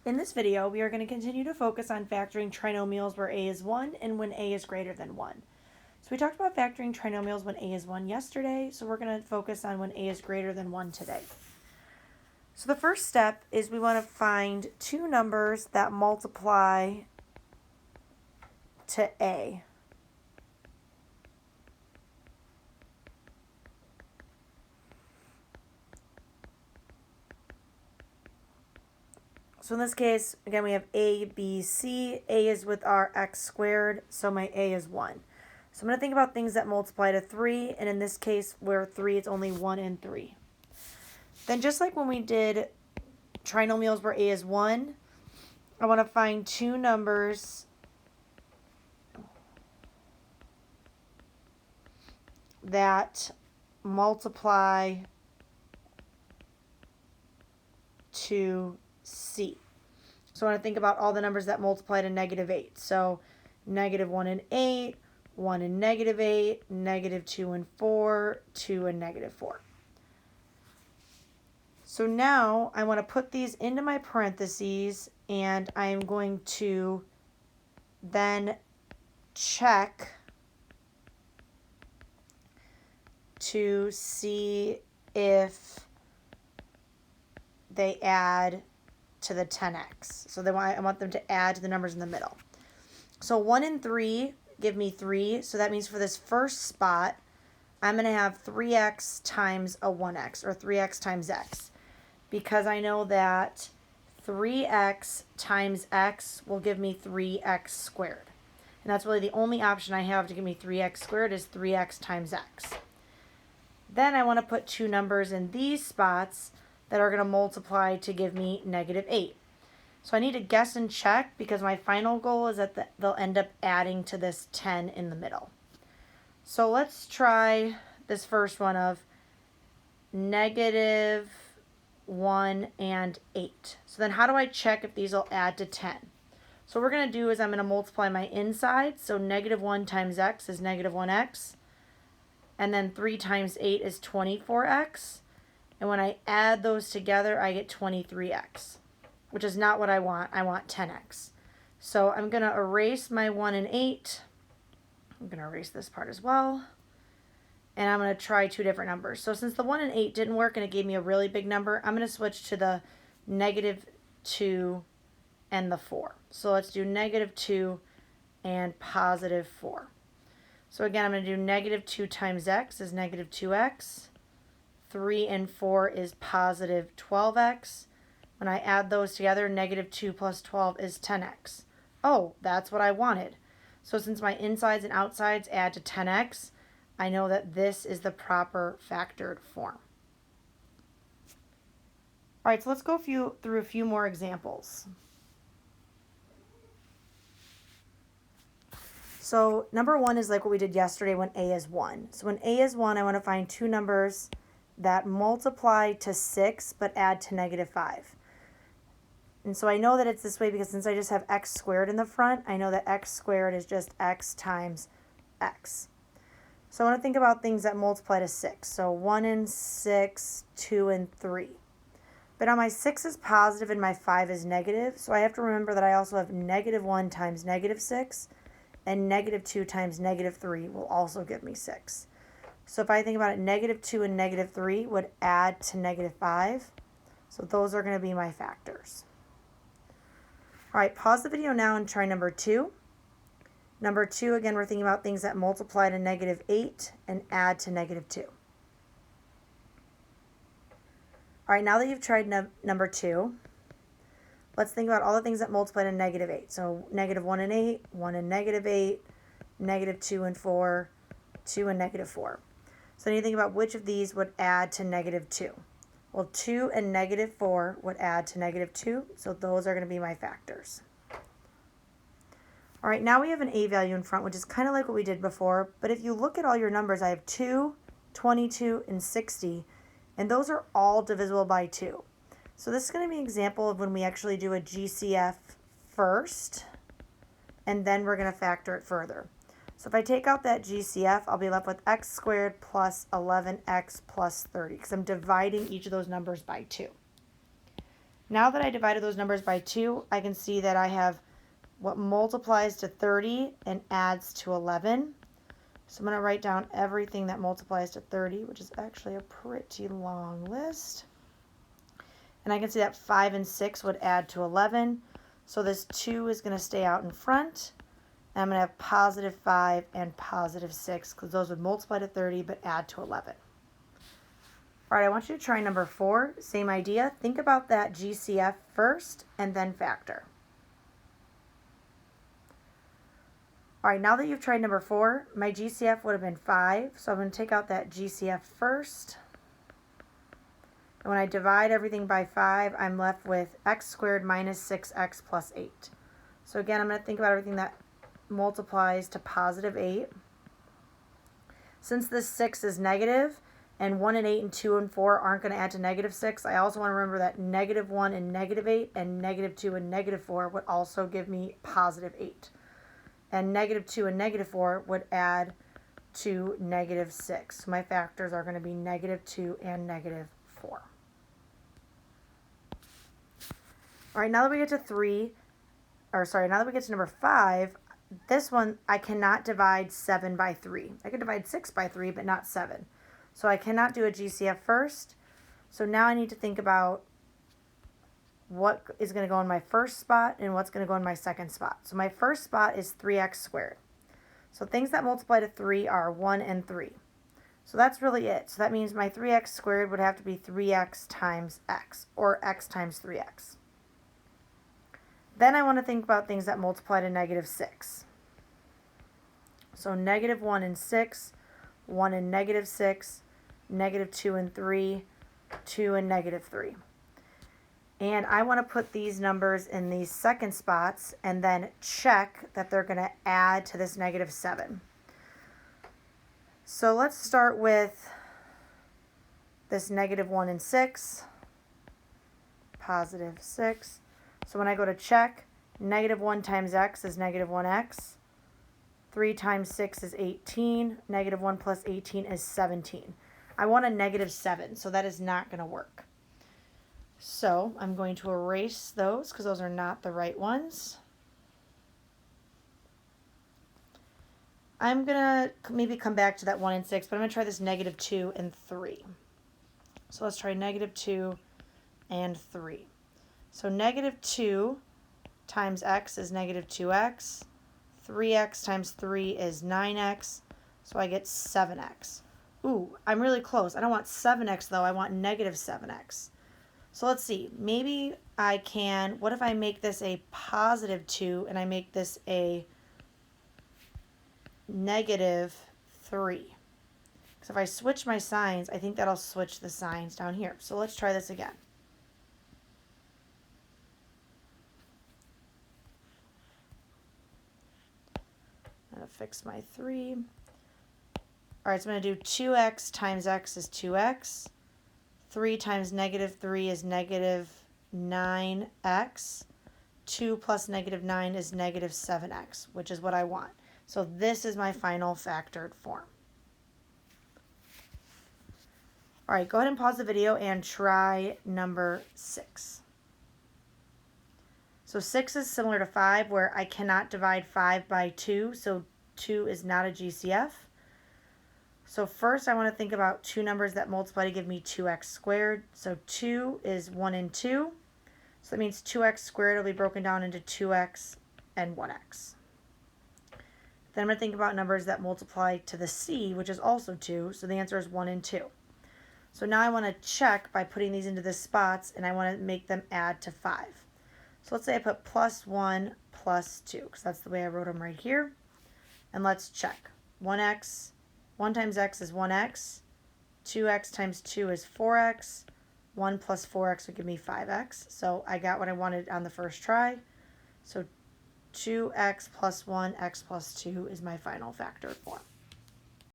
In this video, we are going to continue to focus on factoring trinomials where a is 1 and when a is greater than 1. So we talked about factoring trinomials when a is 1 yesterday, so we're going to focus on when a is greater than 1 today. So the first step is we want to find two numbers that multiply to a. So in this case, again, we have a, b, c. A is with our x squared, so my a is 1. So I'm going to think about things that multiply to 3, and in this case, where 3, it's only 1 and 3. Then just like when we did trinomials where a is 1, I want to find two numbers that multiply to c. So I want to think about all the numbers that multiply to -8. So -1 and 8, 1 and -8, -2 and 4, 2 and -4. So now I want to put these into my parentheses, and I am going to then check to see if they add to the 10x. So I want them to add to the numbers in the middle. So 1 and 3 give me 3. So that means for this first spot, I'm going to have 3x times a 1x, or 3x times x, because I know that 3x times x will give me 3x squared. And that's really the only option I have to give me 3x squared is 3x times x. Then I want to put two numbers in these spots that are going to multiply to give me -8. So I need to guess and check because my final goal is that they'll end up adding to this 10 in the middle. So let's try this first one of -1 and 8. So then how do I check if these will add to 10? So what we're going to do is I'm going to multiply my inside. So -1 times x is -1x. And then 3 times 8 is 24x. And when I add those together, I get 23x, which is not what I want. I want 10x. So I'm going to erase my 1 and 8. I'm going to erase this part as well. And I'm going to try two different numbers. So since the 1 and 8 didn't work and it gave me a really big number, I'm going to switch to the -2 and the 4. So let's do -2 and +4. So again, I'm going to do -2 times x is -2x. 3 and 4 is +12x. When I add those together, -2 plus 12 is 10x. Oh, that's what I wanted. So since my insides and outsides add to 10x, I know that this is the proper factored form. All right, so let's go through a few more examples. So number 1 is like what we did yesterday when a is 1. So when a is 1, I want to find two numbers that multiply to 6 but add to -5. And so I know that it's this way because since I just have x squared in the front, I know that x squared is just x times x. So I want to think about things that multiply to 6. So 1 and 6, 2 and 3. But now my 6 is positive and my 5 is negative, so I have to remember that I also have -1 times -6, and -2 times -3 will also give me 6. So if I think about it, -2 and -3 would add to -5. So those are going to be my factors. All right, pause the video now and try number 2. Number 2, again, we're thinking about things that multiply to -8 and add to -2. All right, now that you've tried number 2, let's think about all the things that multiply to -8. So -1 and 8, 1 and -8, -2 and 4, 2 and -4. So I need to think about which of these would add to -2. Well, 2 and -4 would add to -2, so those are going to be my factors. All right, now we have an a value in front, which is kind of like what we did before, but if you look at all your numbers, I have 2, 22, and 60, and those are all divisible by 2. So this is going to be an example of when we actually do a GCF first, and then we're going to factor it further. So if I take out that GCF, I'll be left with x squared plus 11x plus 30, because I'm dividing each of those numbers by 2. Now that I divided those numbers by 2, I can see that I have what multiplies to 30 and adds to 11. So I'm going to write down everything that multiplies to 30, which is actually a pretty long list. And I can see that 5 and 6 would add to 11. So this 2 is going to stay out in front. And I'm going to have positive 5 and positive 6 because those would multiply to 30 but add to 11. All right, I want you to try number 4. Same idea. Think about that GCF first and then factor. All right, now that you've tried number 4, my GCF would have been 5. So I'm going to take out that GCF first. And when I divide everything by 5, I'm left with x squared minus 6x plus 8. So again, I'm going to think about everything that multiplies to positive 8. Since this 6 is negative, and 1 and 8 and 2 and 4 aren't going to add to negative 6, I also want to remember that negative 1 and negative 8 and negative 2 and negative 4 would also give me positive 8. And negative 2 and negative 4 would add to negative 6. So my factors are going to be negative 2 and negative 4. All right, now that we get to now that we get to number 5, this one I cannot divide 7 by 3. I can divide 6 by 3, but not 7. So I cannot do a GCF first. So now I need to think about what is going to go in my first spot and what's going to go in my second spot. So my first spot is 3x squared. So things that multiply to 3 are 1 and 3. So that's really it. So that means my 3x squared would have to be 3x times x, or x times 3x. Then I want to think about things that multiply to negative 6. So negative 1 and 6, 1 and negative 6, negative 2 and 3, 2 and negative 3. And I want to put these numbers in these second spots and then check that they're going to add to this negative 7. So let's start with this negative 1 and 6, positive 6. So when I go to check, negative 1 times x is negative 1x. 3 times 6 is 18. Negative 1 plus 18 is 17. I want a negative 7, so that is not going to work. So I'm going to erase those because those are not the right ones. I'm going to maybe come back to that 1 and 6, but I'm going to try this negative 2 and 3. So let's try negative 2 and 3. So negative 2 times x is negative 2x. 3x times 3 is 9x. So I get 7x. Ooh, I'm really close. I don't want 7x though. I want negative 7x. So let's see. Maybe I can, what if I make this a positive 2 and I make this a negative 3? Because if I switch my signs, I think that'll switch the signs down here. So let's try this again. I'm going to fix my 3. All right, so I'm going to do 2x times x is 2x. 3 times negative 3 is negative 9x. 2 plus negative 9 is negative 7x, which is what I want. So this is my final factored form. All right, go ahead and pause the video and try number 6. So 6 is similar to 5, where I cannot divide 5 by 2, so 2 is not a GCF. So first I want to think about two numbers that multiply to give me 2x squared. So 2 is 1 and 2. So that means 2x squared will be broken down into 2x and 1x. Then I'm going to think about numbers that multiply to the c, which is also 2. So the answer is 1 and 2. So now I want to check by putting these into the spots, and I want to make them add to 5. So let's say I put plus 1 plus 2, because that's the way I wrote them right here. And let's check. 1 times x is 1x. 2x times 2 is 4x. 1 plus 4x would give me 5x. So I got what I wanted on the first try. So 2x plus 1, x plus 2 is my final factored form.